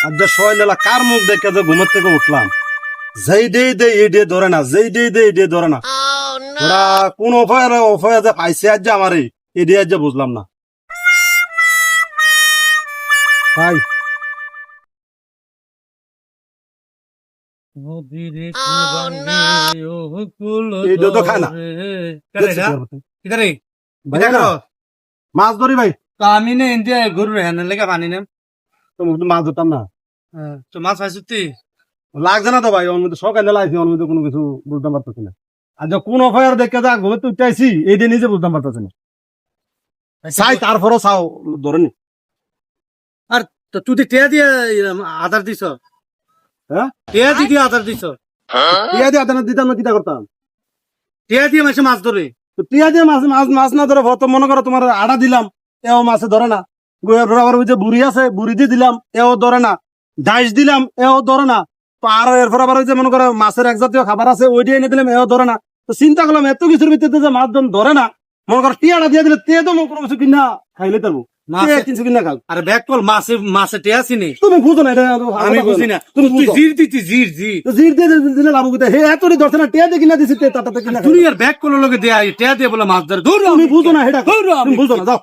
আর যে সয়লা কার মুখ দেখে যে ঘুমের থেকে উঠলাম, যেই দে এই ডে ধরে না, যেই দে এই ডে ধরে না। ওরা কোন অফার যে পাইছে আজ যে আমার এই ডে আজ যে বুঝলাম না ভাই। এইটা তো খায় না। মাছ ধরি ভাই, আমি না ইন্ডিয়া গরু হেন লেগে পানি নেম তো মাছ ধরতাম না, তো মাছ পাইছি তুই লাগছে না তো ভাই। ওর মধ্যে সকালে লাইছি, ওর মধ্যে কোনো কিছু বুঝতে পারতেছি না। আর যে কোন অফার দেখে যা ঘুমে তুই চাইছি এই দিয়ে নিজে বুঝতে পারতেছি না। চাই তারপরও চাও ধরেনি। আর তো তুই টিয়া দিয়ে আধার দিছ, হ্যাঁ টিয়া দিয়ে আধার দিছ, টিয়া দিয়ে আদানা দিতাম না, কিটা করতাম? টিয়া দিয়ে মাসে মাছ ধরে তো টিয়া দিয়ে মাছ মাছ মাছ না ধরে তো মনে করো তোমার আড়া দিলাম, এও মাছে ধরে না। আবার ওই যে বুড়ি আছে, বুড়ি দিয়ে দিলাম, এও ধরে না। ডাইস দিলাম, এও ধরে না। তো আর এরপর আবার ওই যে মনে করো মাছের এক জাতীয় খাবার আছে, ওইটা এনে দিলাম, এও ধরে না। তো চিন্তা করলাম এত কিছুর ভিত্তিতে যে মাছ ধরে না, মনে করো টিয়াটা দিয়ে দিলে তে তো কোনো কিছু কিনা খাইলে তারবো কিছু কিনা খাও। আরে ব্যাক কল মাছে মাছে টিয়া চিনি তুমি বুঝো না এটা, আমি বুঝি না। তুমি তুই বুঝো। জির দিতি জির জি জির দিয়ে দিলে লাভ কোথায়? হে এতটি ধরছে না, টিয়া দিয়ে কিনা দিছি, তাতে কিনা খাও। তুই আর ব্যাক কল লগে দেয়া টিয়া দিয়ে বলে মাছ ধরে ধর তুমি বুঝো না, এটা তুমি বুঝো না, যাও।